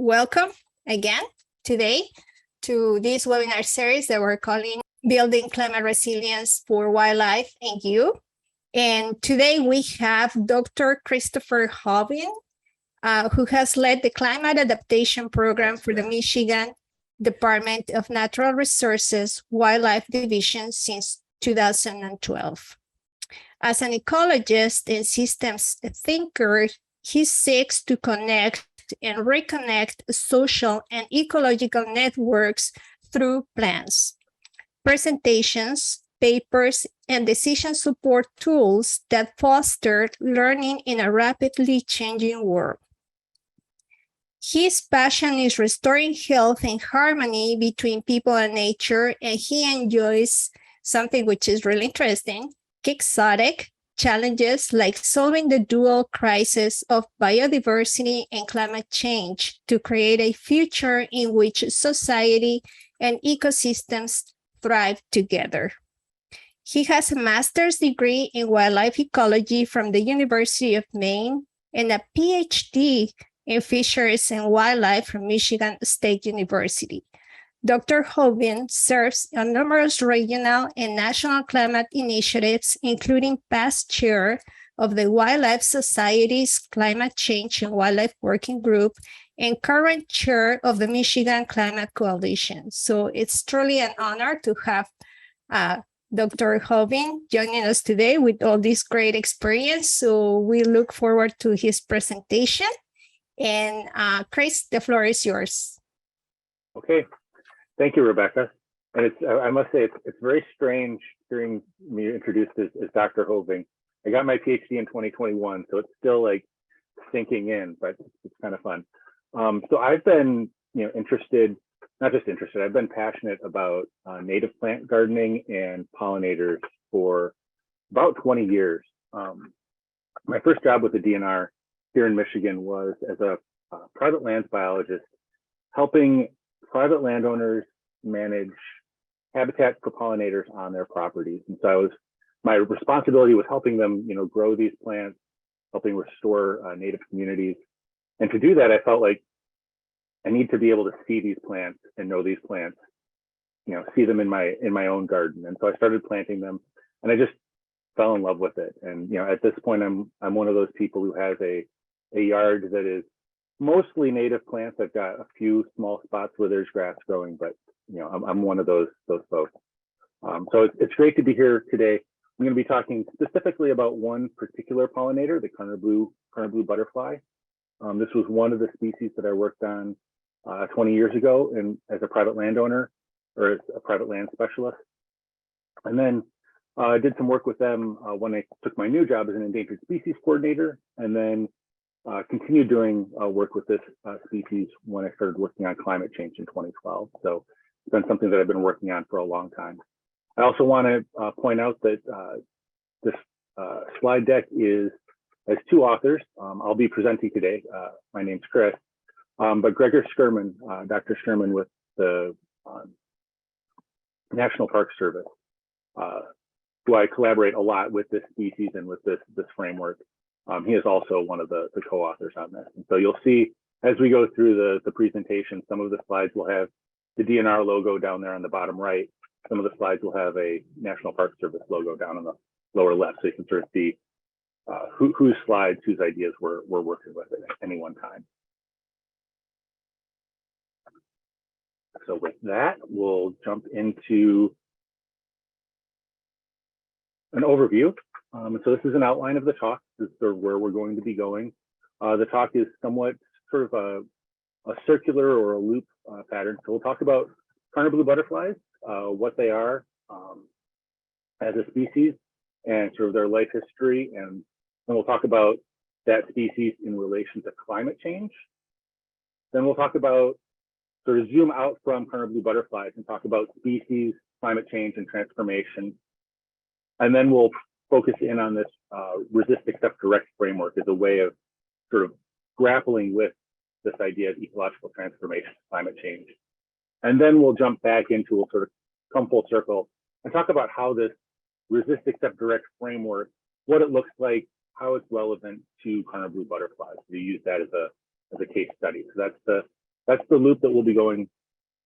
Welcome again today to this webinar series that we're calling Building Climate Resilience for Wildlife and You. And today we have Dr. Christopher Hoving, who has led the Climate Adaptation Program for the Michigan Department of Natural Resources Wildlife Division since 2012. As an ecologist and systems thinker, he seeks to connect and reconnect social and ecological networks through plans, presentations, papers, and decision support tools that foster learning in a rapidly changing world. His passion is restoring health and harmony between people and nature, and he enjoys something which is really interesting, quixotic challenges like solving the dual crisis of biodiversity and climate change to create a future in which society and ecosystems thrive together. He has a master's degree in wildlife ecology from the University of Maine and a PhD in fisheries and wildlife from Michigan State University. Dr. Hoving serves on numerous regional and national climate initiatives, including past chair of the Wildlife Society's Climate Change and Wildlife Working Group and current chair of the Michigan Climate Coalition. So it's truly an honor to have Dr. Hoving joining us today with all this great experience. So we look forward to his presentation. And Chris, the floor is yours. Okay. Thank you, Rebecca. And it's, I must say, it's very strange hearing me introduced as Dr. Hoving. I got my PhD in 2021, so it's still like sinking in, but it's kind of fun. So I've been, interested, not just interested, I've been passionate about native plant gardening and pollinators for about 20 years. My first job with the DNR here in Michigan was as a private lands biologist, helping private landowners manage habitat for pollinators on their properties. And so my responsibility was helping them, grow these plants, helping restore native communities. And to do that, I felt like I need to be able to see these plants and know these plants, see them in my own garden. And so I started planting them, and I just fell in love with it. And at this point, I'm one of those people who has a yard that is mostly native plants. I've got a few small spots where there's grass growing, but I'm one of those folks. So it's great to be here today. I'm going to be talking specifically about one particular pollinator, the Karner blue butterfly. This was one of the species that I worked on 20 years ago as a private landowner or as a private land specialist. And then I did some work with them when I took my new job as an endangered species coordinator, and then continued doing work with this species when I started working on climate change in 2012. So it's been something that I've been working on for a long time. I also want to point out that this slide deck has two authors. I'll be presenting today. My name's Chris, but Gregor Scherman, Dr. Scherman with the National Park Service, who I collaborate a lot with this species and with this framework. He is also one of the co-authors on this. And so you'll see as we go through the presentation, some of the slides will have the DNR logo down there on the bottom right. Some of the slides will have a National Park Service logo down on the lower left, so you can sort of see whose slides, whose ideas we're working with at any one time. So with that, we'll jump into an overview. So this is an outline of the talk. This is sort of where we're going to be going. The talk is somewhat sort of a circular or a loop pattern. So we'll talk about Karner blue butterflies, what they are as a species, and sort of their life history. And then we'll talk about that species in relation to climate change. Then we'll talk about, sort of zoom out from Karner blue butterflies and talk about species, climate change, and transformation. And then we'll focus in on this resist, accept, direct framework as a way of sort of grappling with this idea of ecological transformation, climate change. And then we'll jump back into, we'll sort of come full circle and talk about how this resist, accept, direct framework, what it looks like, how it's relevant to Karner blue butterflies. We use that as a case study. So that's the loop that we'll be going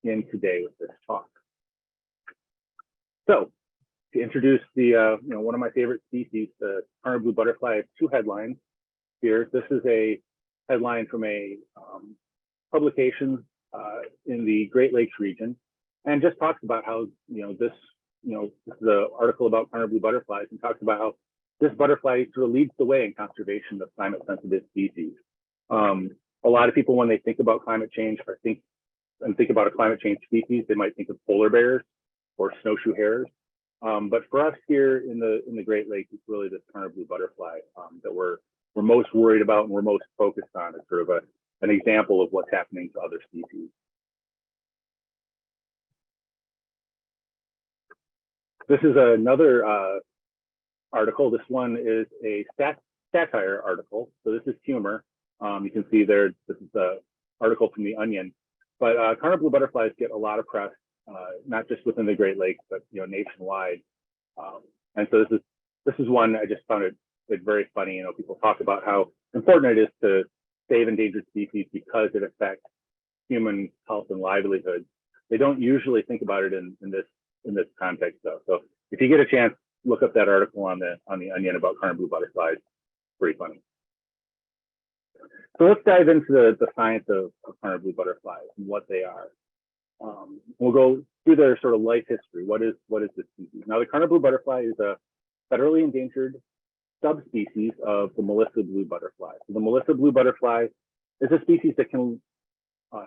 in today with this talk. So to introduce the, one of my favorite species, the Karner blue butterfly, I have two headlines here. This is a headline from a publication in the Great Lakes region, and just talks about how, this is an article about Karner blue butterflies, and talks about how this butterfly sort of leads the way in conservation of climate sensitive species. A lot of people, when they think about climate change, think about a climate change species, they might think of polar bears or snowshoe hares. But for us here in the Great Lakes, it's really this Karner blue butterfly that we're most worried about and we're most focused on. It's sort of an example of what's happening to other species. This is another article. This one is a satire article. So this is humor. You can see there, this is the article from The Onion. But Karner blue butterflies get a lot of press, not just within the Great Lakes, but nationwide. And so this is one I just found it very funny. People talk about how important it is to save endangered species because it affects human health and livelihood. They don't usually think about it in this context, though. So if you get a chance, look up that article on the Onion about Karner blue butterflies. Pretty funny. So let's dive into the science of Karner blue butterflies and what they are. We'll go through their sort of life history. What is this species? Now, the Karner blue butterfly is a federally endangered subspecies of the Melissa blue butterfly. So the Melissa blue butterfly is a species that can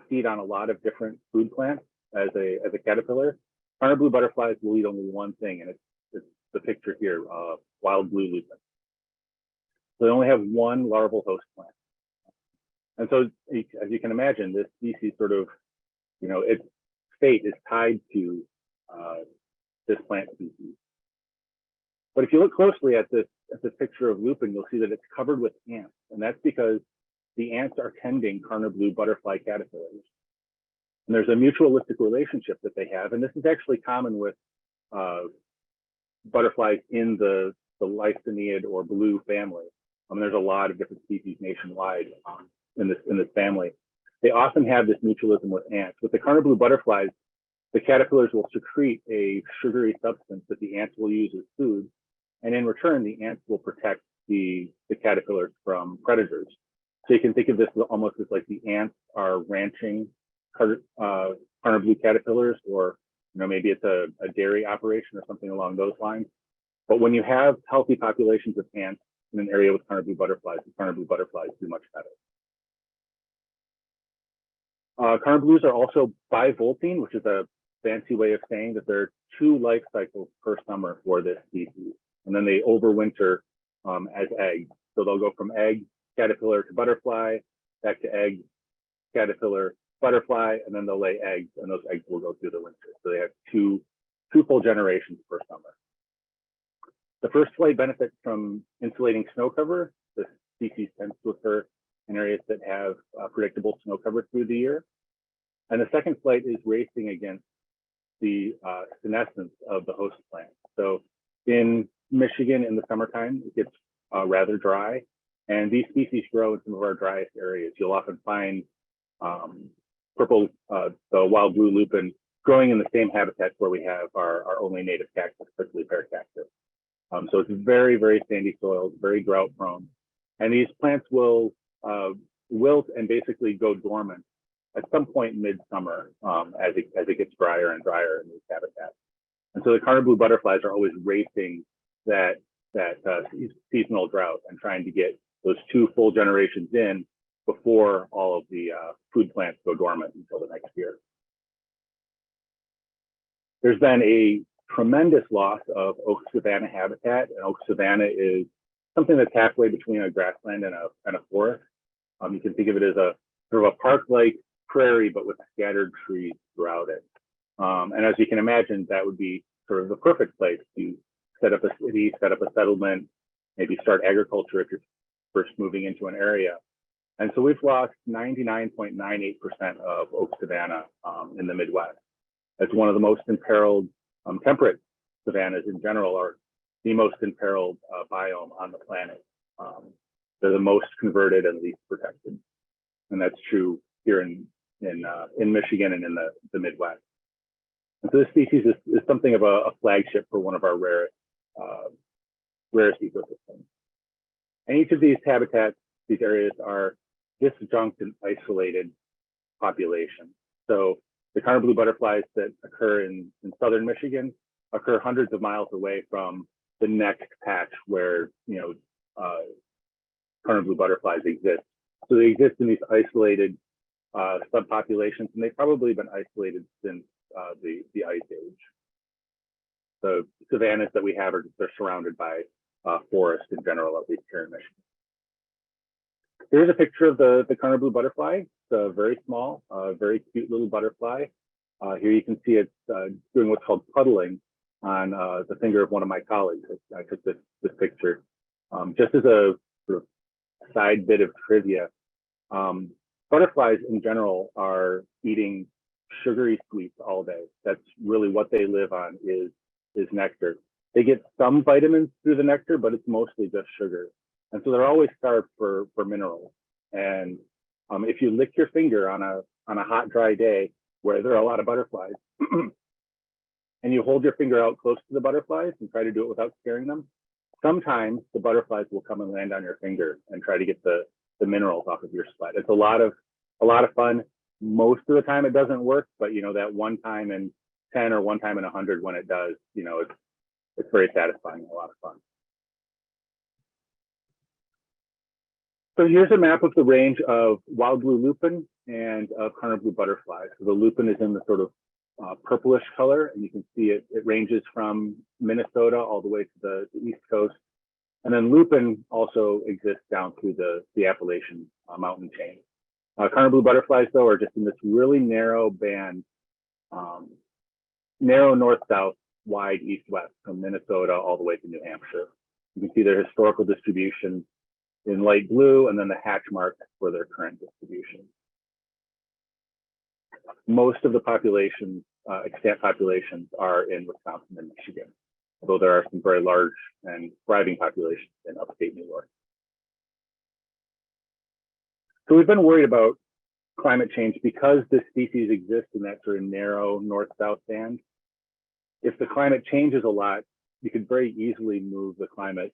feed on a lot of different food plants as a caterpillar. Karner blue butterflies will eat only one thing, and it's the picture here, wild blue lupin. So they only have one larval host plant. And so, as you can imagine, this species sort of, its fate is tied to this plant species. But if you look closely at this picture of lupin, you'll see that it's covered with ants, and that's because the ants are tending Karner blue butterfly caterpillars. And there's a mutualistic relationship that they have, and this is actually common with butterflies in the Lycaeniid or blue family. There's a lot of different species nationwide in this family. They often have this mutualism with ants. With the Karner blue butterflies, the caterpillars will secrete a sugary substance that the ants will use as food, and in return, the ants will protect the caterpillars from predators. So you can think of this almost as like the ants are ranching Karner blue caterpillars, or maybe it's a dairy operation or something along those lines. But when you have healthy populations of ants in an area with Karner blue butterflies, the Karner blue butterflies do much better. Karner blues are also bivoltine, which is a fancy way of saying that there are 2 life cycles per summer for this species. And then they overwinter as eggs. So they'll go from egg, caterpillar to butterfly, back to egg, caterpillar, butterfly, and then they'll lay eggs, and those eggs will go through the winter. So they have two full generations per summer. The first flight benefits from insulating snow cover. This species tends to occur in areas that have predictable snow cover through the year. And the second flight is racing against the senescence of the host plant. So in Michigan in the summertime, it gets rather dry, and these species grow in some of our driest areas. You'll often find the wild blue lupin growing in the same habitats where we have our only native cactus, prickly pear cactus. So it's very, very sandy soils, very drought prone. And these plants will wilt and basically go dormant at some point midsummer as it gets drier and drier in these habitats. And so the Karner blue butterflies are always racing that seasonal drought and trying to get those 2 full generations in before all of the food plants go dormant until the next year. There's been a tremendous loss of oak savanna habitat, and oak savanna is something that's halfway between a grassland and a forest. You can think of it as a sort of a park-like prairie, but with scattered trees throughout it. And as you can imagine, that would be sort of the perfect place to set up a city, set up a settlement, maybe start agriculture if you're first moving into an area. And so we've lost 99.98% of oak savanna in the Midwest. That's one of the most imperiled temperate savannas in general, are the most imperiled biome on the planet. They're the most converted and least protected. And that's true here in in Michigan and in the Midwest. And so this species is something of a flagship for one of our rarest ecosystems. And each of these habitats, these areas are disjunct and isolated populations. So the Karner blue butterflies that occur in southern Michigan occur hundreds of miles away from the next patch where Karner blue butterflies exist. So they exist in these isolated subpopulations, and they've probably been isolated since the Ice Age. The savannas that we have they're surrounded by forest in general, at least here in Michigan. Here's a picture of the Karner blue butterfly. It's very small, very cute little butterfly. Here you can see it doing what's called puddling on the finger of one of my colleagues. I took this picture. Just as a sort of side bit of trivia, butterflies in general are eating sugary sweets all day. That's really what they live on is nectar. They get some vitamins through the nectar, but it's mostly just sugar. And so they're always starved for minerals. And if you lick your finger on a hot, dry day where there are a lot of butterflies, and you hold your finger out close to the butterflies and try to do it without scaring them, sometimes the butterflies will come and land on your finger and try to get the minerals off of your sweat. It's a lot of fun. Most of the time it doesn't work, but that one time in 10 or one time in 100 when it does, it's very satisfying, a lot of fun. So here's a map of the range of wild blue lupin and of Karner blue butterflies. So the lupin is in the sort of purplish color, and you can see it ranges from Minnesota all the way to the East Coast. And then lupin also exists down through the Appalachian mountain chain. Karner blue butterflies, though, are just in this really narrow band, narrow north-south, wide east-west from Minnesota all the way to New Hampshire. You can see their historical distribution in light blue, and then the hatch mark for their current distribution. Most of the populations, extant populations, are in Wisconsin and Michigan, although there are some very large and thriving populations in upstate New York. So we've been worried about climate change because this species exists in that sort of narrow north-south band. If the climate changes a lot, you could very easily move the climate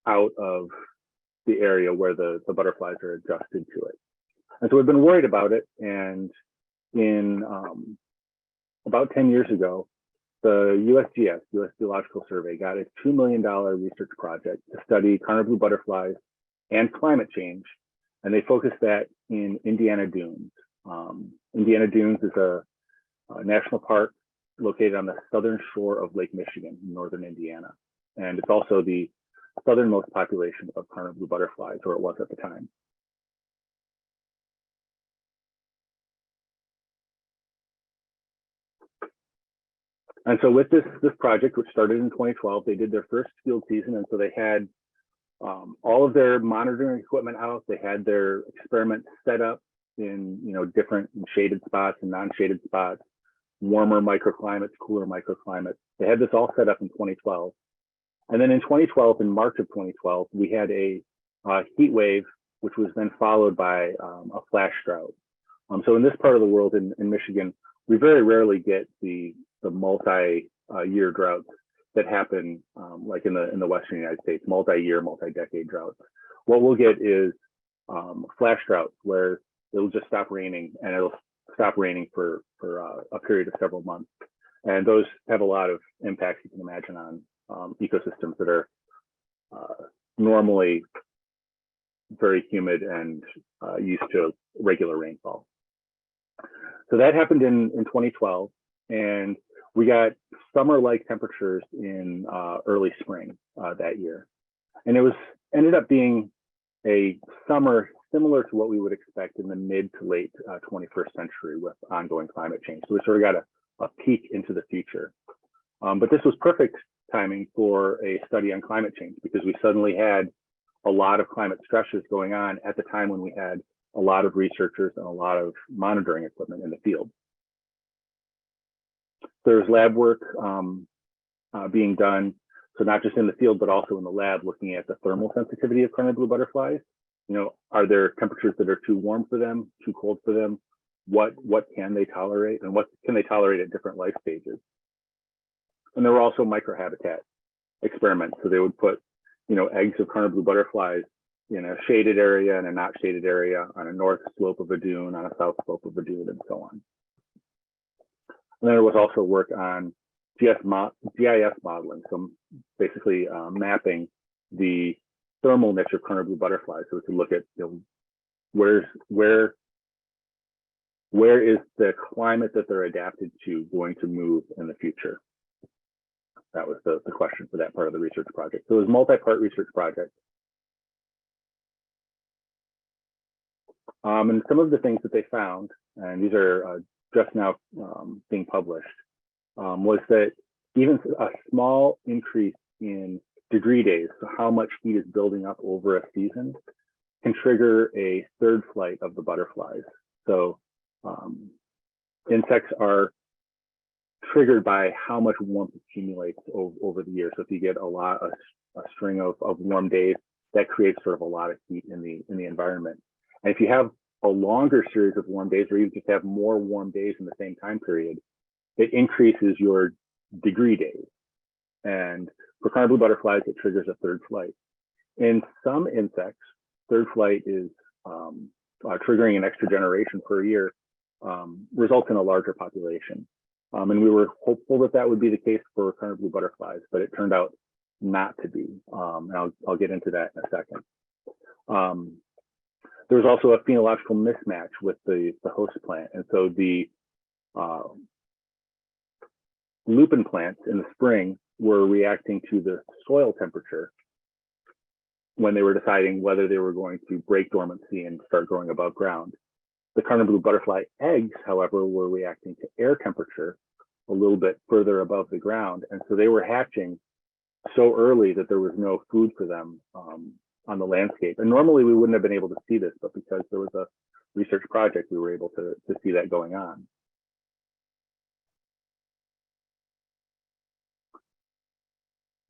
out of the area where the butterflies are adjusted to it. And so we've been worried about it. And in about 10 years ago, the USGS, US Geological Survey, got a $2 million research project to study Karner blue butterflies and climate change. And they focused that in Indiana Dunes. Indiana Dunes is a national park located on the southern shore of Lake Michigan in northern Indiana. And it's also the southernmost population of Karner blue butterflies, or it was at the time. And so with this project, which started in 2012, they did their first field season. And so they had all of their monitoring equipment out. They had their experiments set up in different shaded spots and non-shaded spots, warmer microclimates, cooler microclimates. They had this all set up in 2012. And then in 2012, in March of 2012, we had a heat wave, which was then followed by a flash drought. So in this part of the world, in Michigan, we very rarely get the multi-year droughts that happen like in the Western United States, multi-year, multi-decade droughts. What we'll get is flash droughts where it'll just stop raining, and it'll stop raining for a period of several months. And those have a lot of impacts you can imagine on ecosystems that are normally very humid and used to regular rainfall. So that happened in 2012, and we got summer-like temperatures in early spring that year. And it ended up being a summer similar to what we would expect in the mid to late 21st century with ongoing climate change. So we sort of got a peek into the future. But this was perfect timing for a study on climate change because we suddenly had a lot of climate stresses going on at the time when we had a lot of researchers and a lot of monitoring equipment in the field. There's lab work being done, so not just in the field, but also in the lab, looking at the thermal sensitivity of Karner blue butterflies. Are there temperatures that are too warm for them, too cold for them? what can they tolerate and what can they tolerate at different life stages. And there were also microhabitat experiments. So they would put, eggs of Karner blue butterflies in a shaded area and a not shaded area, on a north slope of a dune, on a south slope of a dune, and so on. And then there was also work on GIS modeling, so basically mapping the thermal niche of Karner blue butterflies. So we could look at where is the climate that they're adapted to going to move in the future. That was the question for that part of the research project. So it was a multi-part research project. And some of the things that they found, and these are just now being published, was that even a small increase in degree days, so how much heat is building up over a season, can trigger a third flight of the butterflies. So insects are triggered by how much warmth accumulates over the year. So if you get a string of warm days, that creates sort of a lot of heat in the environment. And if you have a longer series of warm days, or you just have more warm days in the same time period, it increases your degree days. And for Karner blue butterflies, it triggers a third flight. In some insects, third flight is triggering an extra generation per year, results in a larger population. And we were hopeful that that would be the case for Karner blue butterflies, but it turned out not to be. And I'll get into that in a second. There was also a phenological mismatch with the host plant. And so the lupin plants in the spring were reacting to the soil temperature when they were deciding whether they were going to break dormancy and start growing above ground. The Karner blue butterfly eggs, however, were reacting to air temperature a little bit further above the ground. And so they were hatching so early that there was no food for them on the landscape. And normally we wouldn't have been able to see this, but because there was a research project, we were able to see that going on.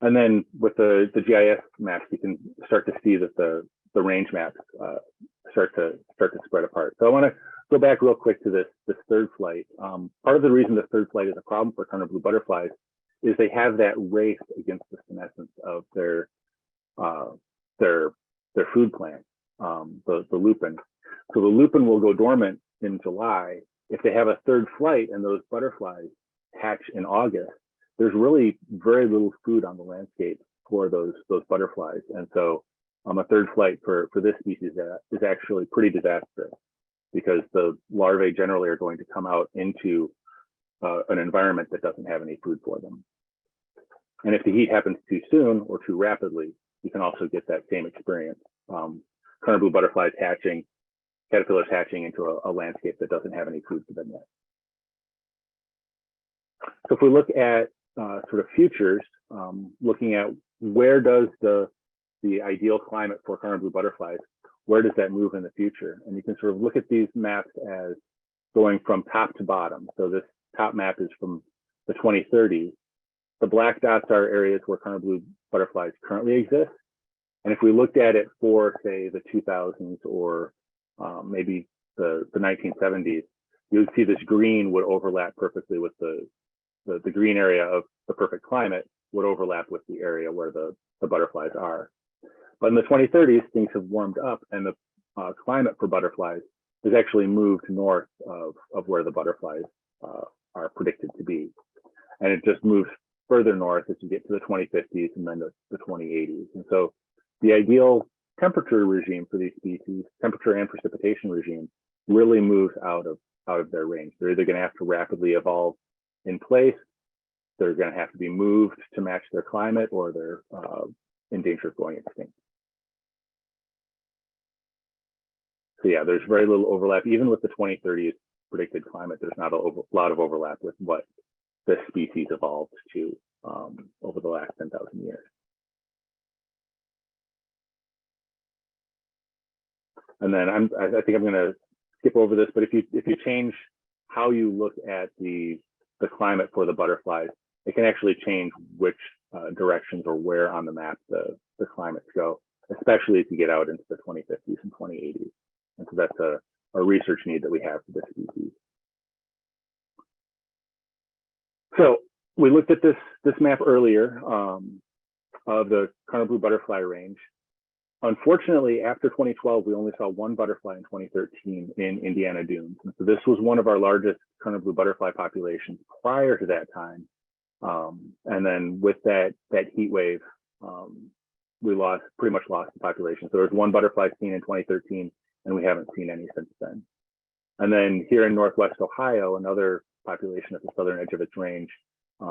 And then with the GIS maps, you can start to see that the range maps start to spread apart. So I want to go back real quick to this third flight. Part of the reason the third flight is a problem for Karner blue butterflies is they have that race against the senescence of their food plant, the lupin. So the lupin will go dormant in July. If they have a third flight and those butterflies hatch in August, there's really very little food on the landscape for those butterflies. And so a third flight for this species is actually pretty disastrous, because the larvae generally are going to come out into an environment that doesn't have any food for them. And if the heat happens too soon or too rapidly, you can also get that same experience. Karner blue butterflies hatching, caterpillars hatching into a landscape that doesn't have any food for them yet. So if we look at sort of futures, looking at where does the ideal climate for Karner blue butterflies, where does that move in the future? And you can sort of look at these maps as going from top to bottom. So this top map is from the 2030s. The black dots are areas where Karner blue butterflies currently exist. And if we looked at it for, say, the 2000s or maybe the 1970s, you would see this green would overlap perfectly with the green area of the perfect climate would overlap with the area where the butterflies are. But in the 2030s, things have warmed up, and the climate for butterflies has actually moved north of where the butterflies are predicted to be. And it just moves further north as you get to the 2050s and then the 2080s. And so the ideal temperature regime for these species, temperature and precipitation regime, really moves out of their range. They're either going to have to rapidly evolve in place, they're going to have to be moved to match their climate, or they're in danger of going extinct. So yeah, there's very little overlap. Even with the 2030s predicted climate, there's not a lot of overlap with what the species evolved to over the last 10,000 years. And then I think I'm going to skip over this, but if you change how you look at the climate for the butterflies, it can actually change which directions or where on the map the climates go, especially if you get out into the 2050s and 2080s. And so that's research need that we have for this species. So we looked at this map earlier of the Karner blue butterfly range. Unfortunately, after 2012, we only saw one butterfly in 2013 in Indiana dunes. And so this was one of our largest Karner blue butterfly populations prior to that time. And then with that heat wave, we pretty much lost the population. So there was one butterfly seen in 2013, and we haven't seen any since then. And then here in Northwest Ohio, another population at the southern edge of its range,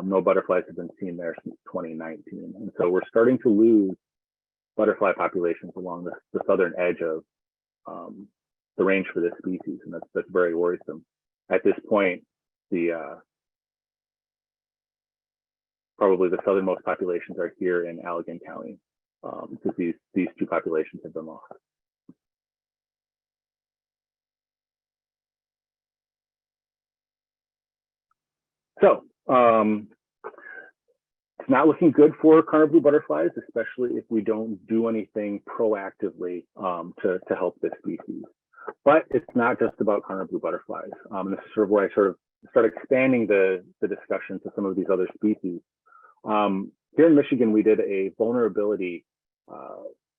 no butterflies have been seen there since 2019. And so we're starting to lose butterfly populations along the southern edge of the range for this species, and that's very worrisome. At this point, probably the southernmost populations are here in Allegan County, because these two populations have been lost. So it's not looking good for Karner blue butterflies, especially if we don't do anything proactively to help this species. But it's not just about Karner blue butterflies. And this is sort of where I sort of start expanding the discussion to some of these other species. Here in Michigan, we did a vulnerability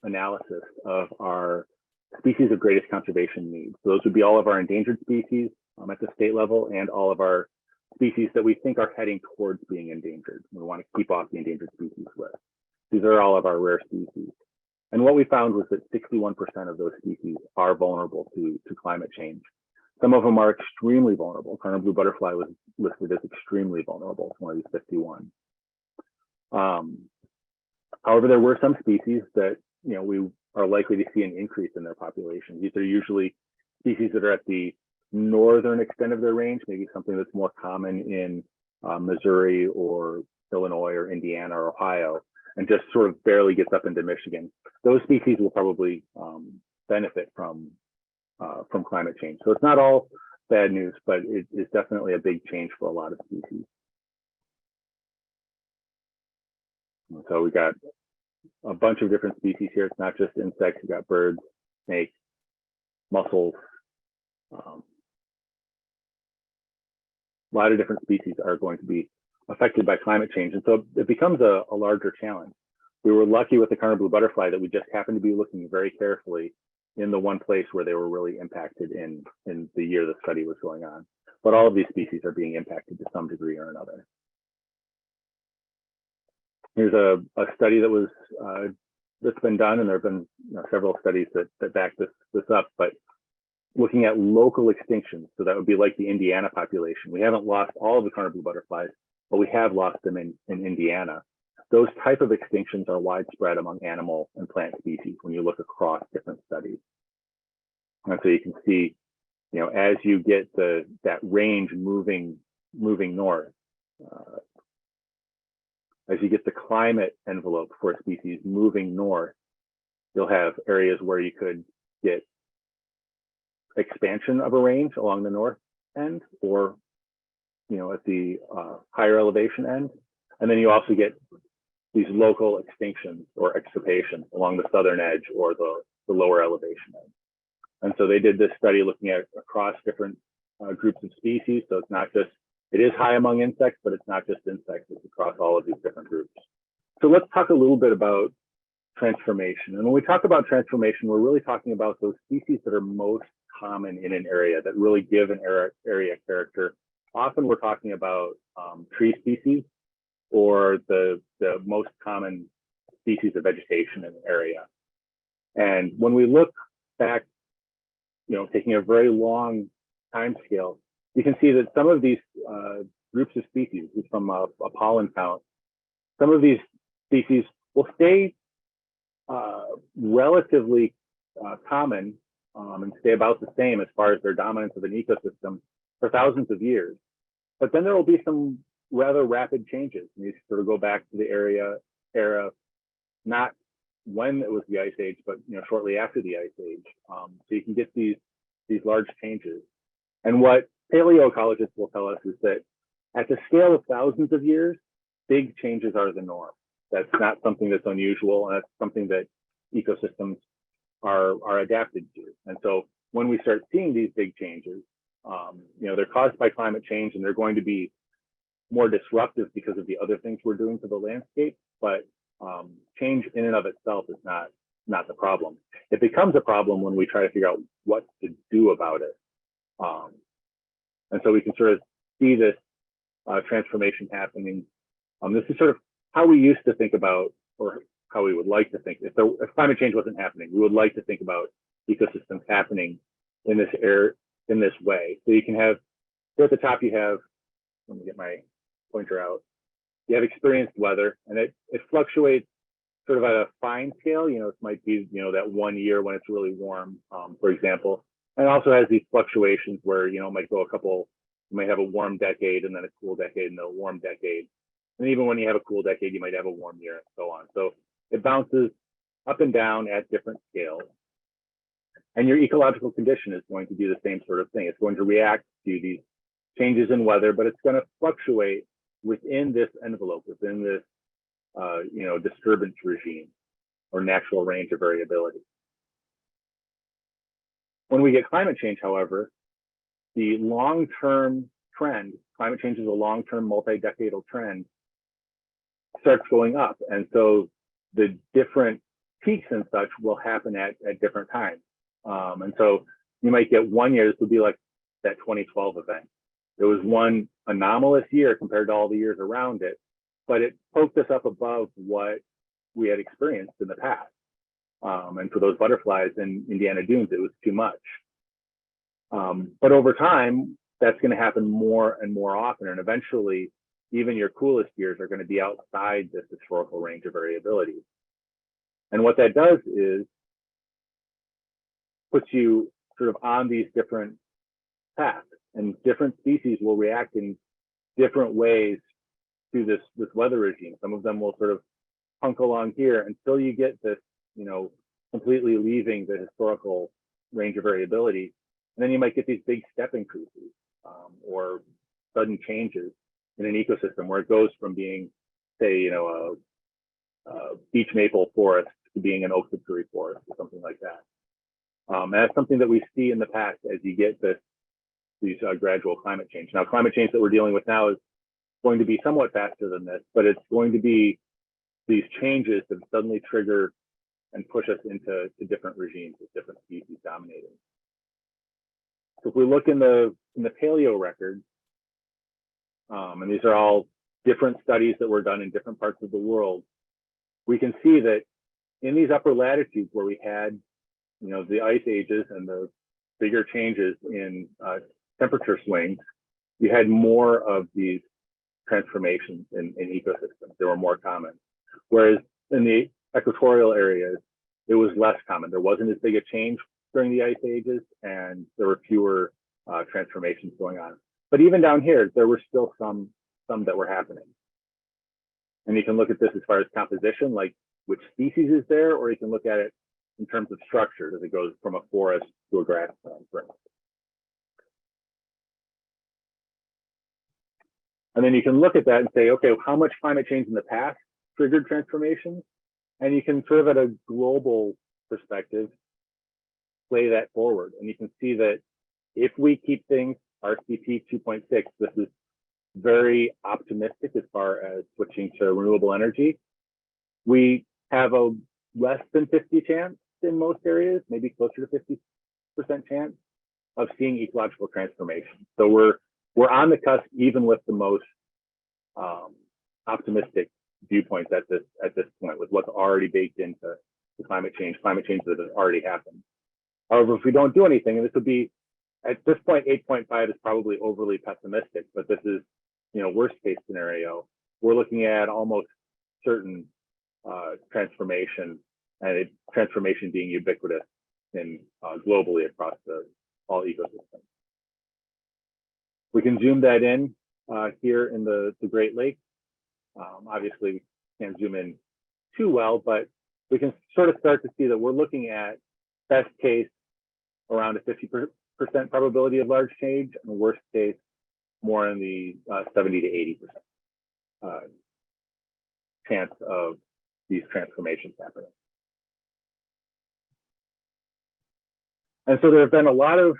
analysis of our species of greatest conservation needs. So those would be all of our endangered species at the state level and all of our species that we think are heading towards being endangered. We want to keep off the endangered species list. These are all of our rare species. And what we found was that 61% of those species are vulnerable to climate change. Some of them are extremely vulnerable. Karner blue butterfly was listed as extremely vulnerable. It's one of these 51. However, there were some species that we are likely to see an increase in their population. These are usually species that are at the northern extent of their range, maybe something that's more common in Missouri or Illinois or Indiana or Ohio, and just sort of barely gets up into Michigan. Those species will probably benefit from climate change. So it's not all bad news, but it is definitely a big change for a lot of species. And so we got a bunch of different species here. It's not just insects. We got birds, snakes, mussels. A lot of different species are going to be affected by climate change. And so it becomes a larger challenge. We were lucky with the Karner blue butterfly that we just happened to be looking very carefully in the one place where they were really impacted in the year the study was going on. But all of these species are being impacted to some degree or another. Here's a study that was that's been done, and there have been several studies that back this up, but looking at local extinctions. So that would be like the Indiana population. We haven't lost all of the Karner blue butterflies, but we have lost them in Indiana. Those type of extinctions are widespread among animal and plant species when you look across different studies. And so you can see, as you get that range moving north, as you get the climate envelope for a species moving north, you'll have areas where you could get expansion of a range along the north end, or at the higher elevation end. And then you also get these local extinctions or extirpation along the southern edge or the lower elevation end. And so they did this study looking at across different groups of species. So it's not just, it is high among insects, but it's not just insects, it's across all of these different groups. So let's talk a little bit about transformation. And when we talk about transformation, we're really talking about those species that are most common in an area, that really give an area character. Often we're talking about tree species or the most common species of vegetation in an area. And when we look back, taking a very long time scale, you can see that some of these groups of species, from a pollen count, some of these species will stay relatively common and stay about the same as far as their dominance of an ecosystem for thousands of years. But then there will be some rather rapid changes. And you sort of go back to the era, not when it was the ice age, but shortly after the ice age. So you can get these large changes. And what paleoecologists will tell us is that at the scale of thousands of years, big changes are the norm. That's not something that's unusual, and that's something that ecosystems are adapted to. And so when we start seeing these big changes, they're caused by climate change, and they're going to be more disruptive because of the other things we're doing to the landscape. But change in and of itself is not the problem. It becomes a problem when we try to figure out what to do about it. And so we can sort of see this transformation happening. This is sort of how we used to think about, or how we would like to think. If climate change wasn't happening, we would like to think about ecosystems happening in this way. So you can have, so at the top you have, let me get my pointer out. You have experienced weather, and it fluctuates sort of at a fine scale. It might be, that 1 year when it's really warm, for example. And it also has these fluctuations where, it might go you might have a warm decade and then a cool decade and then a warm decade. And even when you have a cool decade, you might have a warm year and so on. So it bounces up and down at different scales. And your ecological condition is going to do the same sort of thing. It's going to react to these changes in weather, but it's going to fluctuate within this envelope, within this disturbance regime or natural range of variability. When we get climate change, however, the long-term trend, climate change is a long-term multi-decadal trend, starts going up. And so the different peaks and such will happen at different times. And so you might get 1 year, this would be like that 2012 event. There was one anomalous year compared to all the years around it, but it poked us up above what we had experienced in the past. And for those butterflies in Indiana Dunes, it was too much. But over time, that's going to happen more and more often. And eventually, even your coolest years are going to be outside this historical range of variability. And what that does is puts you sort of on these different paths, and different species will react in different ways to this weather regime. Some of them will sort of hunk along here until you get this, completely leaving the historical range of variability. And then you might get these big step increases or sudden changes in an ecosystem where it goes from being, say, a beech maple forest to being an oak hickory forest or something like that. And that's something that we see in the past as you get these gradual climate change. Now, climate change that we're dealing with now is going to be somewhat faster than this, but it's going to be these changes that suddenly trigger and push us into different regimes with different species dominating. So if we look in the paleo record, and these are all different studies that were done in different parts of the world, we can see that in these upper latitudes where we had, the ice ages and the bigger changes in temperature swings, you had more of these transformations in ecosystems. They were more common. Whereas in the equatorial areas, it was less common. There wasn't as big a change during the ice ages, and there were fewer transformations going on. But even down here, there were still some that were happening. And you can look at this as far as composition, like which species is there, or you can look at it in terms of structure as it goes from a forest to a grassland, for instance. And then you can look at that and say, okay, how much climate change in the past triggered transformations? And you can sort of at a global perspective, play that forward. And you can see that if we keep things RCP 2.6, this is very optimistic as far as switching to renewable energy. We have a less than 50 chance in most areas, maybe closer to 50% chance of seeing ecological transformation. So we're on the cusp, even with the most optimistic viewpoints at this point, with what's already baked into the climate change that has already happened. However, if we don't do anything, and this would be, at this point, 8.5 is probably overly pessimistic, but this is, worst case scenario. We're looking at almost certain transformation, and transformation being ubiquitous in globally across all ecosystems. We can zoom that in here in the Great Lakes. Obviously, we can't zoom in too well, but we can sort of start to see that we're looking at best case around a 50% probability of large change, and worst case more in the 70 to 80% chance of these transformations happening. And so there have been a lot of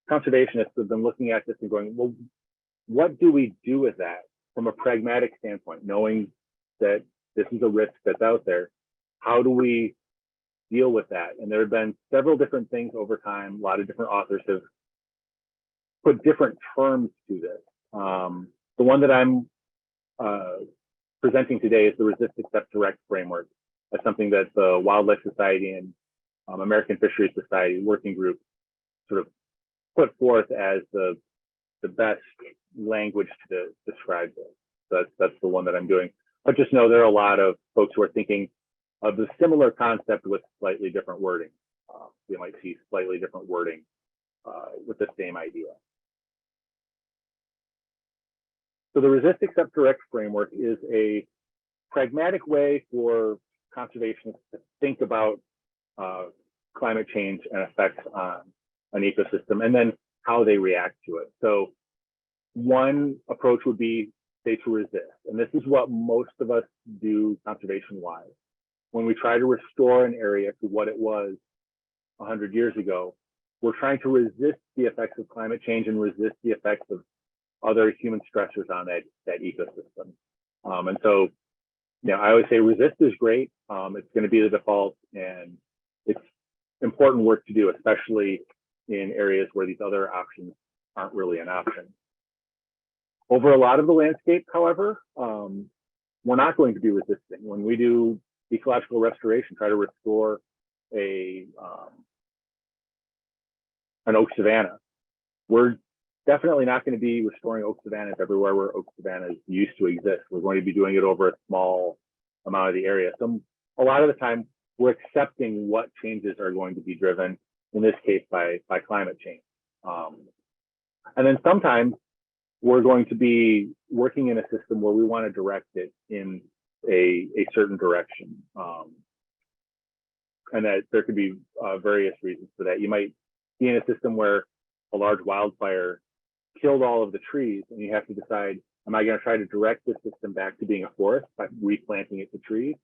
conservationists who have been looking at this and going, well, what do we do with that from a pragmatic standpoint, knowing that this is a risk that's out there? How do we deal with that? And there have been several different things over time. A lot of different authors have put different terms to this. The one that I'm presenting today is the Resist, Accept, Direct framework. That's something that the Wildlife Society and American Fisheries Society working group sort of put forth as the best language to describe this. So that's the one that I'm doing. But just know there are a lot of folks who are thinking of the similar concept with slightly different wording. You might see slightly different wording with the same idea. So the Resist, Accept, Direct framework is a pragmatic way for conservationists to think about climate change and effects on an ecosystem, and then how they react to it. So one approach would be, say, to resist. And this is what most of us do conservation-wise. When we try to restore an area to what it was 100 years ago, we're trying to resist the effects of climate change and resist the effects of other human stressors on that ecosystem. And so, I always say resist is great. It's going to be the default, and it's important work to do, especially in areas where these other options aren't really an option. Over a lot of the landscape, however, we're not going to be resisting. When we do ecological restoration, try to restore an oak savanna, we're definitely not going to be restoring oak savannas everywhere where oak savannas used to exist. We're going to be doing it over a small amount of the area. So a lot of the time, we're accepting what changes are going to be driven, in this case, by climate change. And then sometimes we're going to be working in a system where we want to direct it in a certain direction. And that there could be various reasons for that. You might be in a system where a large wildfire killed all of the trees, and you have to decide, am I going to try to direct this system back to being a forest by replanting it to trees?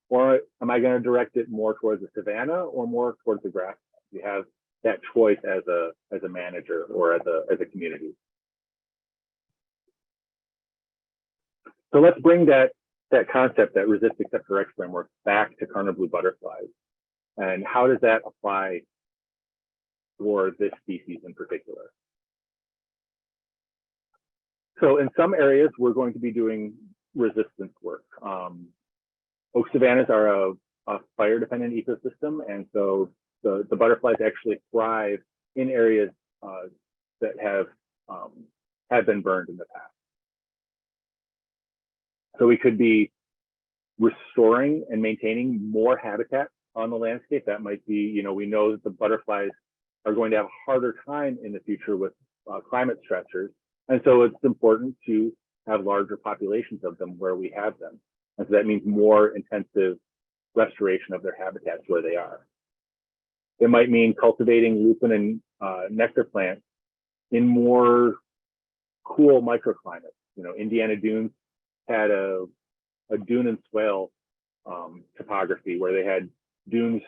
Or am I going to direct it more towards the savanna or more towards the grass? You have that choice as a manager or as a community. So let's bring that concept, that Resist, Accept, Direct framework, back to Karner blue butterflies. And how does that apply for this species in particular? So in some areas, we're going to be doing resistance work. Oak savannas are a fire-dependent ecosystem, and so the butterflies actually thrive in areas that have been burned in the past. So we could be restoring and maintaining more habitat on the landscape. That might be, we know that the butterflies are going to have a harder time in the future with climate stressors. And so it's important to have larger populations of them where we have them. And so that means more intensive restoration of their habitats where they are. It might mean cultivating lupin and nectar plants in more cool microclimates. Indiana dunes had a dune and swale topography where they had dunes,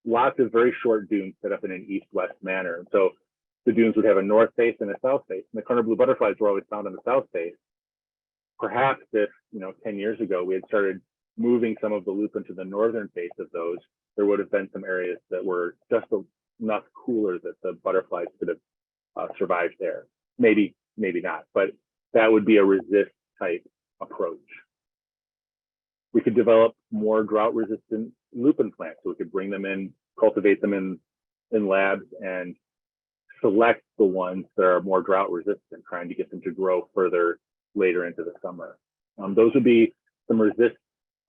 lots of very short dunes set up in an east-west manner. And so the dunes would have a north face and a south face. And the Karner blue butterflies were always found on the south face. Perhaps if, 10 years ago, we had started moving some of the lupin to the northern face of those, there would have been some areas that were just enough cooler that the butterflies could have survived there. Maybe not, but that would be a resist type approach. We could develop more drought resistant lupin plants. So we could bring them in, cultivate them in labs, and select the ones that are more drought resistant, trying to get them to grow further later into the summer. Those would be some resist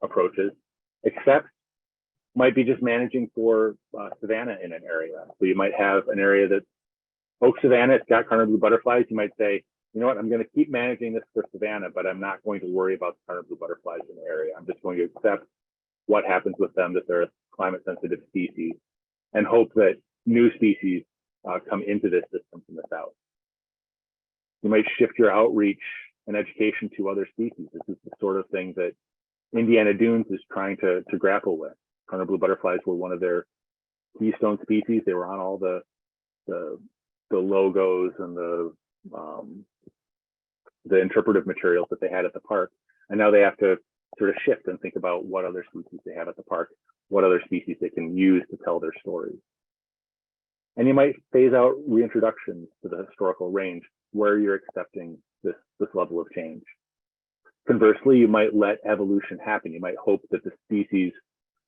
approaches. Accept might be just managing for savanna in an area. So you might have an area that's oak savanna, it's got Karner blue butterflies. You might say, you know what, I'm going to keep managing this for savanna, but I'm not going to worry about the Karner blue butterflies in the area. I'm just going to accept what happens with them, that they're a climate sensitive species, and hope that new species come into this system from the south. You might shift your outreach and education to other species. This is the sort of thing that Indiana Dunes is trying to grapple with. Karner blue butterflies were one of their keystone species. They were on all the logos and the interpretive materials that they had at the park. And now they have to sort of shift and think about what other species they have at the park, what other species they can use to tell their stories. And you might phase out reintroductions to the historical range where you're accepting this level of change. Conversely, you might let evolution happen. You might hope that the species,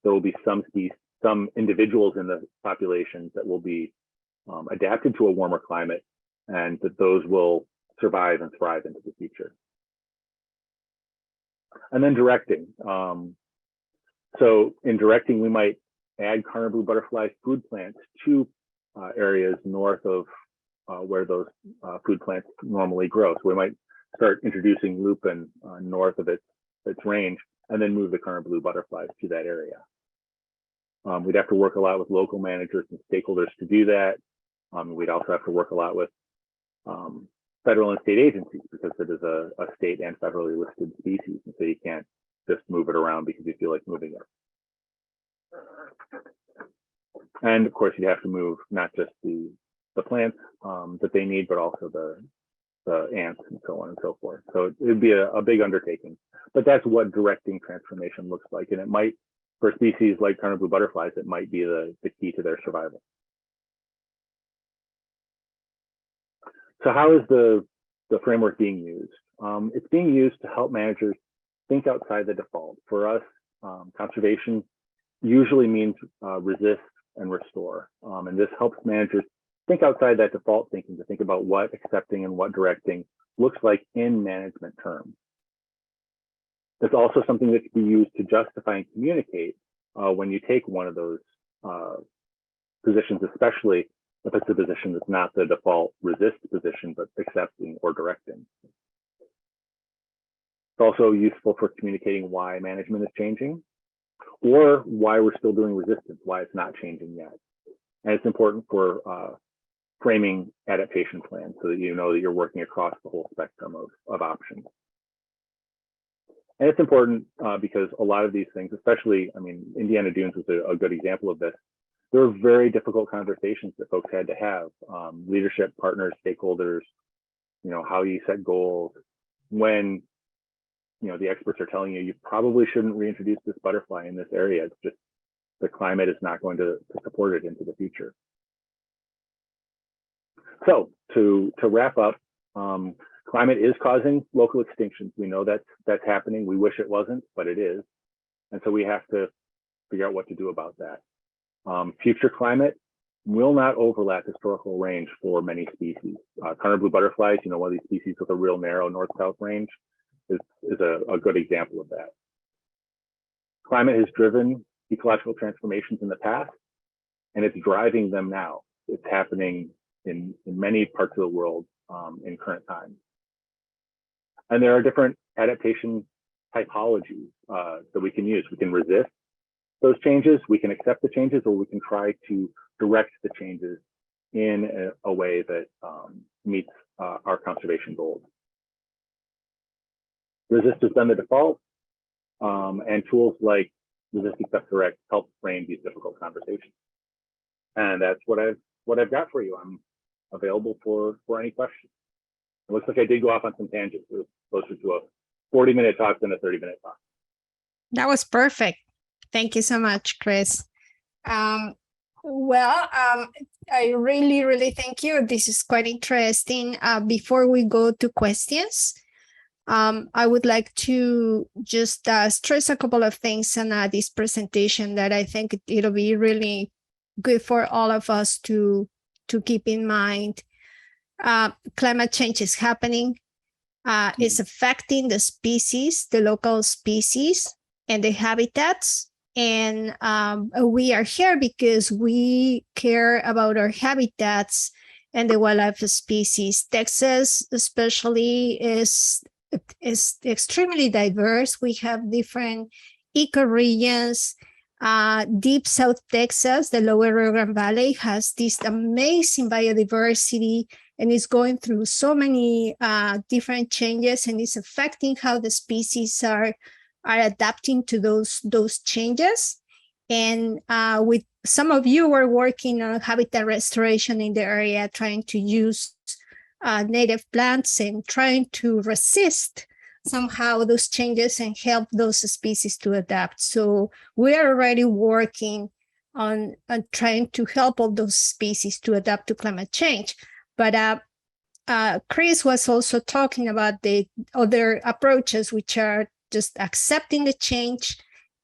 there will be some individuals in the populations that will be adapted to a warmer climate, and that those will survive and thrive into the future. And then directing. So in directing, we might add Karner blue butterfly food plants to areas north of where those food plants normally grow. So we might start introducing lupin north of its range, and then move the Karner blue butterflies to that area. We'd have to work a lot with local managers and stakeholders to do that. We'd also have to work a lot with federal and state agencies, because it is a state and federally listed species, and so you can't just move it around because you feel like moving it. And of course, you'd have to move not just the plants that they need, but also the ants and so on and so forth. So it'd be a big undertaking, but that's what directing transformation looks like. And it might, for species like Karner blue butterflies, it might be the key to their survival. So how is the framework being used? It's being used to help managers think outside the default. For us, conservation usually means resist and restore. And this helps managers think outside that default thinking, to think about what accepting and what directing looks like in management terms. It's also something that can be used to justify and communicate when you take one of those positions, especially if it's a position that's not the default resist position, but accepting or directing. It's also useful for communicating why management is changing, or why we're still doing resistance, why it's not changing yet. And it's important for framing adaptation plans so that you know that you're working across the whole spectrum of options. And it's important because a lot of these things, especially, I mean, Indiana Dunes was a good example of this. There were very difficult conversations that folks had to have, leadership, partners, stakeholders, you know, how you set goals, when, you know, the experts are telling you, you probably shouldn't reintroduce this butterfly in this area. It's just, the climate is not going to support it into the future. So to wrap up, climate is causing local extinctions. We know that's happening. We wish it wasn't, but it is. And so we have to figure out what to do about that. Future climate will not overlap historical range for many species. Karner blue butterflies, you know, one of these species with a real narrow north-south range is a good example of that. Climate has driven ecological transformations in the past, and it's driving them now. It's happening in many parts of the world in current time. And there are different adaptation typologies that we can use. We can resist those changes, we can accept the changes, or we can try to direct the changes in a way that meets our conservation goals. Resist has been the default, and tools like resist, accept, direct help frame these difficult conversations. And that's what I've got for you. I'm available for any questions. It looks like I did go off on some tangents. It was closer to a 40-minute talk than a 30-minute talk. That was perfect. Thank you so much, Chris. I really thank you. This is quite interesting. Before we go to questions, I would like to just stress a couple of things in this presentation that I think it'll be really good for all of us to keep in mind. Climate change is happening. It's affecting the species, the local species, and the habitats. And we are here because we care about our habitats and the wildlife species. Texas especially is extremely diverse. We have different ecoregions. Deep South Texas, the lower Rio Grande Valley, has this amazing biodiversity and is going through so many different changes, and is affecting how the species are adapting to those changes. And with some of you were working on habitat restoration in the area, trying to use native plants and trying to resist somehow those changes and help those species to adapt. So we are already working on trying to help all those species to adapt to climate change. But Chris was also talking about the other approaches, which are just accepting the change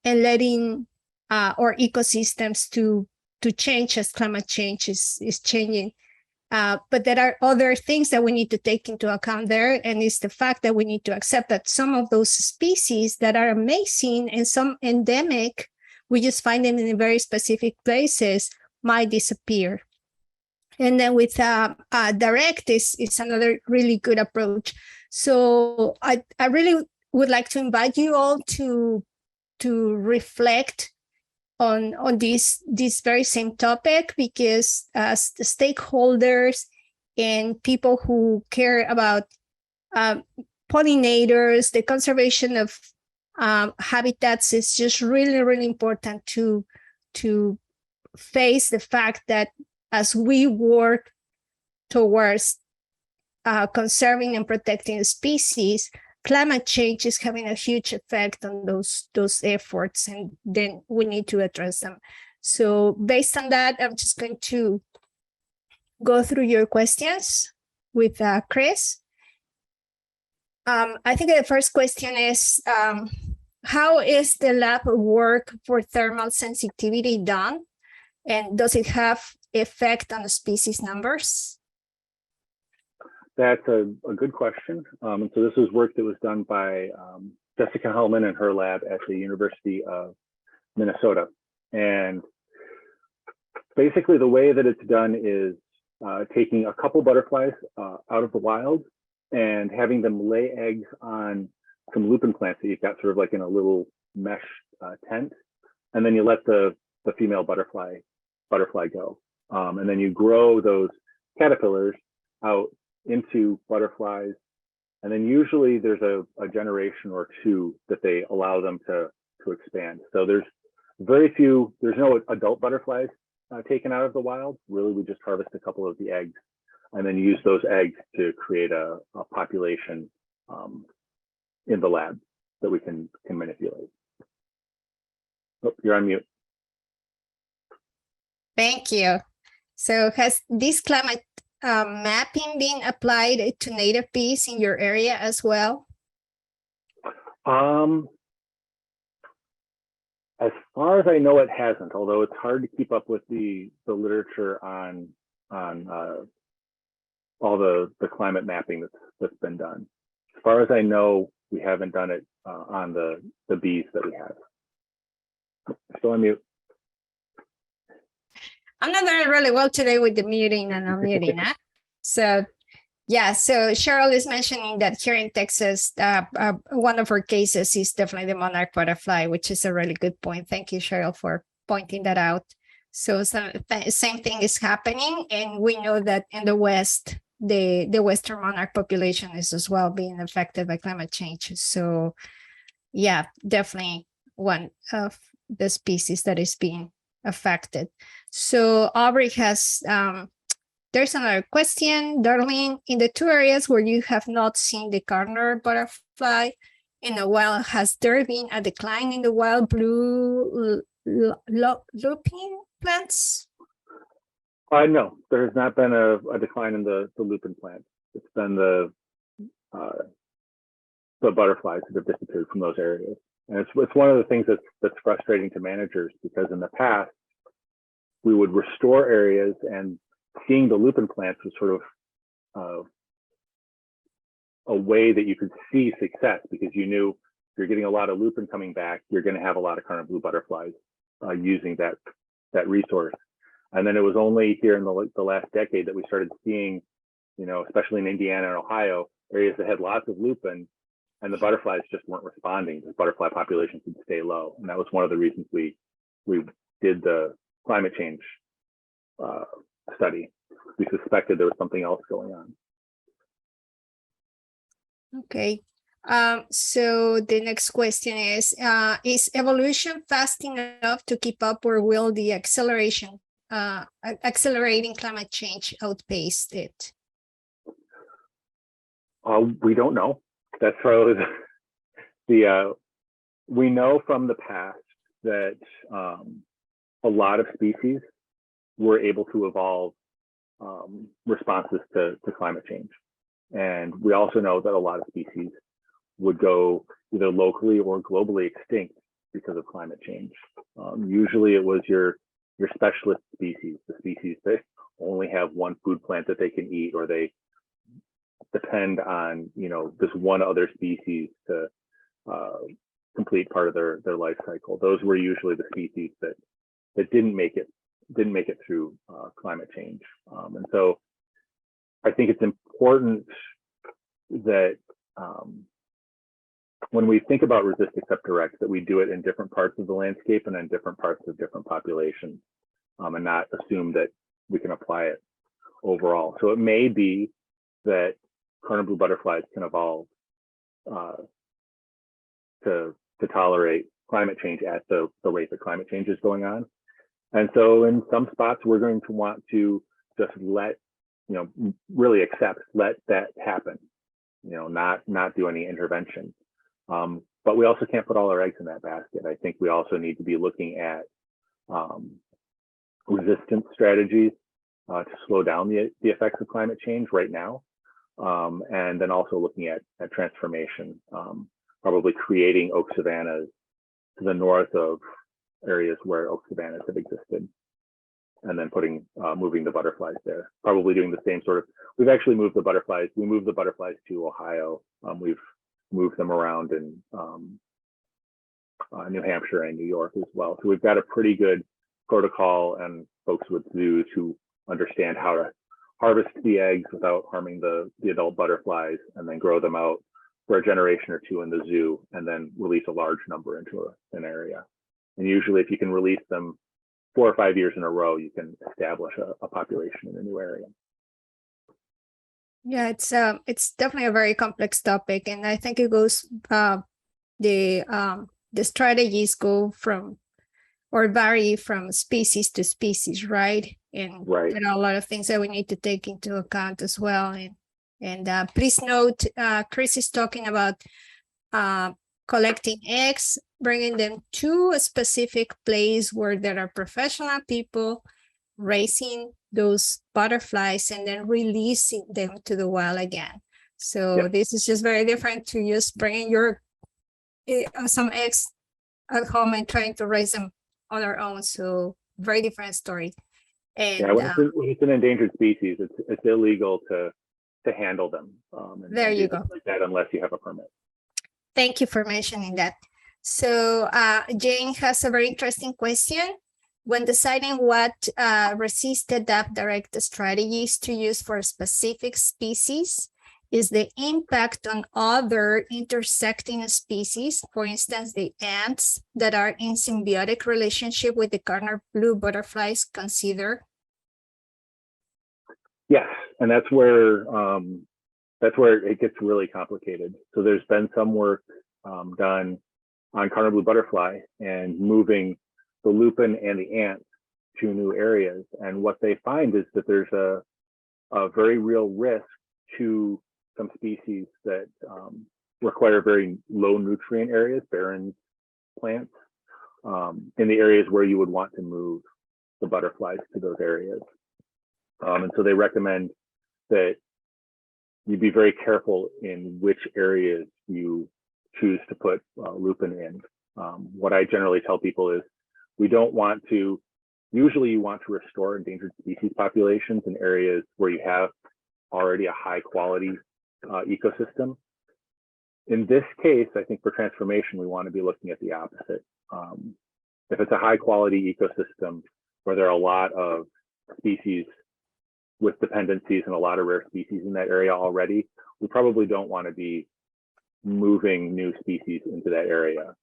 and letting our ecosystems to change as climate change is changing. But there are other things that we need to take into account there, and it's the fact that we need to accept that some of those species that are amazing and some endemic, we just find them in very specific places, might disappear. And then with direct is another really good approach. So I really would like to invite you all to reflect on this very same topic, because as the stakeholders and people who care about pollinators, the conservation of habitats, is just really, really important to face the fact that as we work towards conserving and protecting species, climate change is having a huge effect on those efforts, and then we need to address them. So based on that, I'm just going to go through your questions with Chris. I think the first question is, how is the lab work for thermal sensitivity done? And does it have effect on the species numbers? That's a good question. And so this was work that was done by Jessica Hellman and her lab at the University of Minnesota. And basically the way that it's done is taking a couple butterflies out of the wild and having them lay eggs on some lupin plants that you've got sort of like in a little mesh tent. And then you let the female butterfly go. And then you grow those caterpillars out into butterflies, and then usually there's a generation or two that they allow them to expand. So there's no adult butterflies taken out of the wild. Really, we just harvest a couple of the eggs and then use those eggs to create a population in the lab that we can manipulate. Oh, you're on mute. Thank you. So has this climate mapping been applied to native bees in your area as well? As far as I know, it hasn't, although it's hard to keep up with the literature on all the climate mapping that's been done. As far as I know, we haven't done it on the bees that we have. Still on mute. I'm not doing really well today with the muting and unmuting. So yeah, so Cheryl is mentioning that here in Texas, one of her cases is definitely the monarch butterfly, which is a really good point. Thank you, Cheryl, for pointing that out. So same thing is happening, and we know that in the West, the Western monarch population is as well being affected by climate change. So yeah, definitely one of the species that is being affected. So Aubrey has, there's another question, Darlene. In the two areas where you have not seen the Karner butterfly in a while, has there been a decline in the wild blue lupin plants? No, there has not been a decline in the lupin plants. It's been the butterflies that have disappeared from those areas. And it's one of the things that's frustrating to managers, because in the past, we would restore areas, and seeing the lupin plants was sort of a way that you could see success, because you knew if you're getting a lot of lupin coming back, you're going to have a lot of Karner blue butterflies using that resource. And then it was only here in the last decade that we started seeing, especially in Indiana and Ohio, areas that had lots of lupin, and the butterflies just weren't responding. The butterfly populations would stay low. And that was one of the reasons we did the climate change study. We suspected there was something else going on. Okay. So the next question is evolution fast enough to keep up, or will the accelerating climate change outpace it? We don't know. That's probably we know from the past that a lot of species were able to evolve responses to climate change. And we also know that a lot of species would go either locally or globally extinct because of climate change. Usually it was your specialist species, the species that only have one food plant that they can eat, or they depend on, this one other species to complete part of their life cycle. Those were usually the species that didn't make it through climate change. And so I think it's important that when we think about resist, accept, direct, that we do it in different parts of the landscape and in different parts of different populations, and not assume that we can apply it overall. So it may be that Karner blue butterflies can evolve to tolerate climate change at the rate that climate change is going on. And so in some spots, we're going to want to just really let that happen, not do any intervention. But we also can't put all our eggs in that basket. I think we also need to be looking at resistance strategies to slow down the effects of climate change right now. And then also looking at transformation, probably creating oak savannas to the north of areas where oak savannas have existed, and then moving the butterflies there. Probably doing the same sort of, we've actually moved the butterflies. We moved the butterflies to Ohio. We've moved them around in New Hampshire and New York as well. So we've got a pretty good protocol, and folks with zoos who understand how to harvest the eggs without harming the adult butterflies, and then grow them out for a generation or two in the zoo, and then release a large number into an area. And usually if you can release them 4 or 5 years in a row, you can establish a population in a new area. Yeah, it's definitely a very complex topic, and I think it goes the strategies go from or vary from species to species, right? And right. There are a lot of things that we need to take into account as well. And please note, Chris is talking about collecting eggs, bringing them to a specific place where there are professional people raising those butterflies and then releasing them to the wild again. So This is just very different to just bringing some eggs at home and trying to raise them on our own. So very different story. And when it's an endangered species, it's illegal to handle them. There you go. Like that, unless you have a permit. Thank you for mentioning that. So Jane has a very interesting question. When deciding what resist, adapt, direct strategies to use for a specific species, is the impact on other intersecting species, for instance, the ants that are in symbiotic relationship with the Karner blue butterflies, considered? Yes, and that's where it gets really complicated. So there's been some work done on Karner blue butterfly and moving the lupin and the ants to new areas. And what they find is that there's a very real risk to some species that require very low nutrient areas, barren plants, in the areas where you would want to move the butterflies to those areas. And so they recommend that you be very careful in which areas you choose to put lupin in. What I generally tell people is usually you want to restore endangered species populations in areas where you have already a high quality ecosystem. In this case, I think for transformation, we want to be looking at the opposite. If it's a high quality ecosystem where there are a lot of species with dependencies and a lot of rare species in that area already, we probably don't want to be moving new species into that area.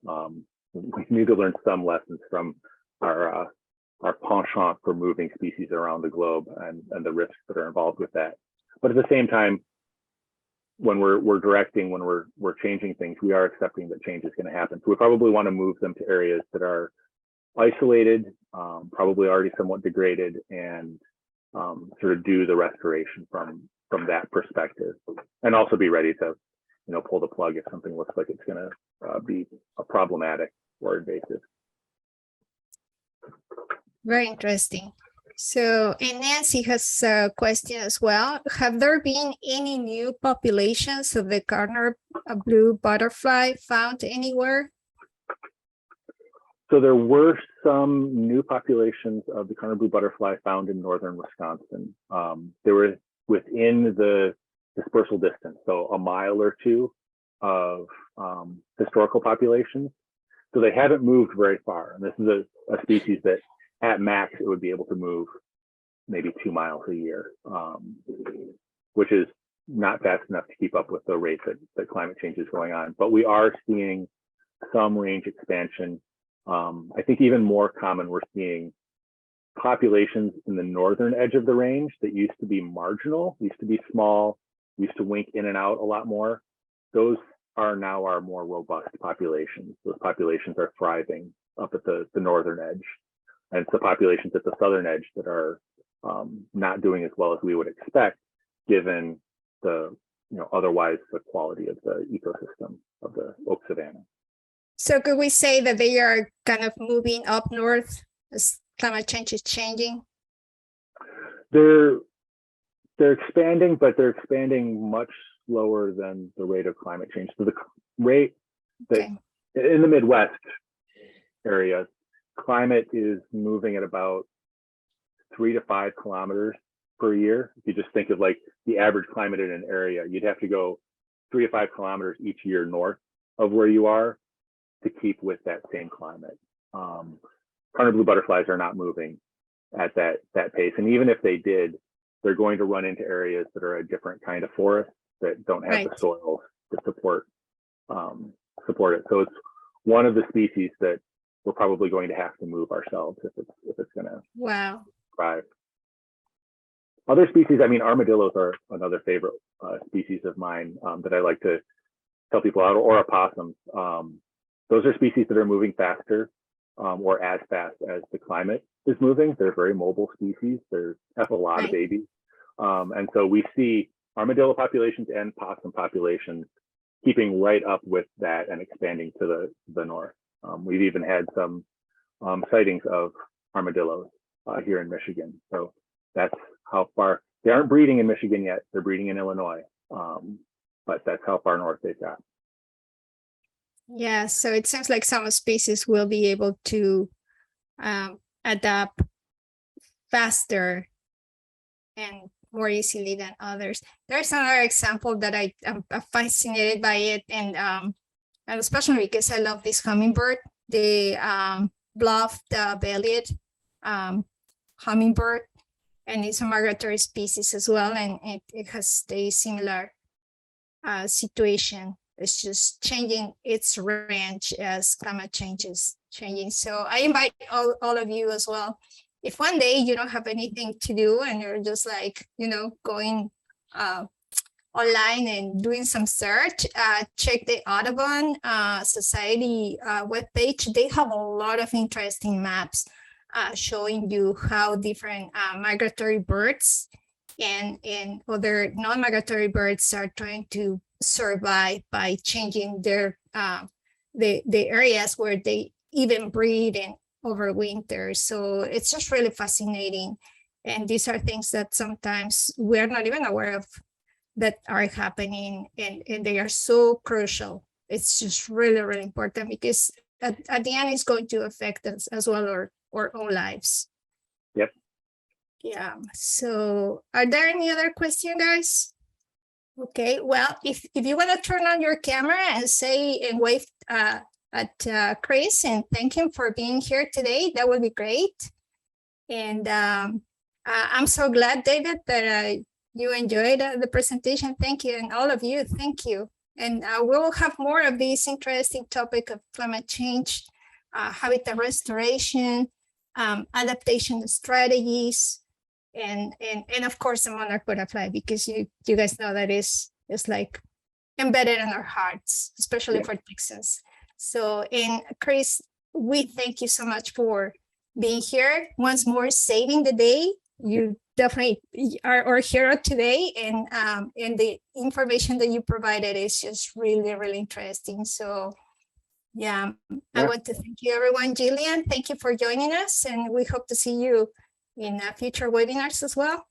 We need to learn some lessons from our penchant for moving species around the globe and the risks that are involved with that. But at the same time, when we're directing, when we're changing things, we are accepting that change is going to happen. So we probably want to move them to areas that are isolated, probably already somewhat degraded, and sort of do the restoration from that perspective, and also be ready to, pull the plug if something looks like it's going to be problematic or invasive. Very interesting. So, and Nancy has a question as well. Have there been any new populations of the Karner blue butterfly found anywhere? So there were some new populations of the Karner blue butterfly found in northern Wisconsin. They were within the dispersal distance, so a mile or two of historical populations. So they haven't moved very far. And this is a species that at max, it would be able to move maybe 2 miles a year, which is not fast enough to keep up with the rate that climate change is going on. But we are seeing some range expansion. I think even more common, we're seeing populations in the northern edge of the range that used to be marginal, used to be small, used to wink in and out a lot more. Those are now our more robust populations. Those populations are thriving up at the northern edge. And it's the populations at the southern edge that are not doing as well as we would expect, given the, otherwise the quality of the ecosystem of the oak savanna. So could we say that they are kind of moving up north as climate change is changing? They're expanding, but they're expanding much slower than the rate of climate change. So the rate that in the Midwest area, climate is moving at about 3 to 5 kilometers per year. If you just think of like the average climate in an area, you'd have to go 3 to 5 kilometers each year north of where you are to keep with that same climate. Karner blue butterflies are not moving at that pace. And even if they did, they're going to run into areas that are a different kind of forest that don't have the soil to support it. So it's one of the species that we're probably going to have to move ourselves if it's going to thrive. Other species, armadillos are another favorite species of mine that I like to tell people about, or opossums. Those are species that are moving faster or as fast as the climate is moving. They're very mobile species. They have a lot of babies. And so we see armadillo populations and possum populations keeping right up with that and expanding to the north. We've even had some sightings of armadillos here in Michigan. So that's how far. They aren't breeding in Michigan yet. They're breeding in Illinois. But that's how far north they've got. Yeah, so it seems like some species will be able to adapt faster and more easily than others. There's another example that I'm fascinated by it, and especially because I love this hummingbird, the bluff-bellied hummingbird, and it's a migratory species as well, and it has a similar situation. It's just changing its range as climate change is changing. So I invite all of you as well. If one day you don't have anything to do and you're just like, going online and doing some search, check the Audubon Society webpage. They have a lot of interesting maps showing you how different migratory birds and other non-migratory birds are trying to survive by changing their the areas where they even breed and overwinter. So it's just really fascinating, and these are things that sometimes we're not even aware of that are happening, and they are so crucial. It's just really, really important, because at the end it's going to affect us as well, our own lives. Yep. Yeah. So are there any other questions, guys? Okay, well, if you want to turn on your camera and say and wave at Chris and thank him for being here today, that would be great. And I'm so glad, David, that you enjoyed the presentation. Thank you. And all of you, thank you. And we'll have more of this interesting topic of climate change, habitat restoration, adaptation strategies, and of course the monarch butterfly, because you guys know that is like embedded in our hearts, especially for Texans. So, and Chris, we thank you so much for being here once more, saving the day. You definitely are our hero today, and the information that you provided is just really, really interesting. So, yeah, I want to thank you, everyone. Jillian, thank you for joining us, and we hope to see you in future webinars as well.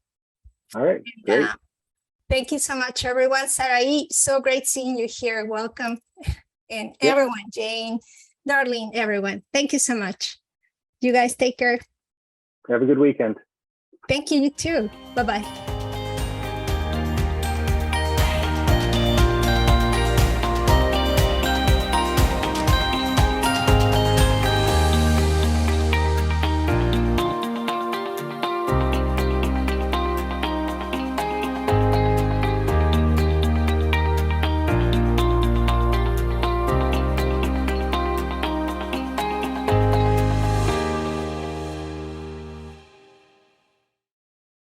All right, great. Thank you so much, everyone. Sarai, so great seeing you here. Welcome. And everyone, Jane, Darlene, everyone. Thank you so much. You guys take care. Have a good weekend. Thank you, you too. Bye-bye.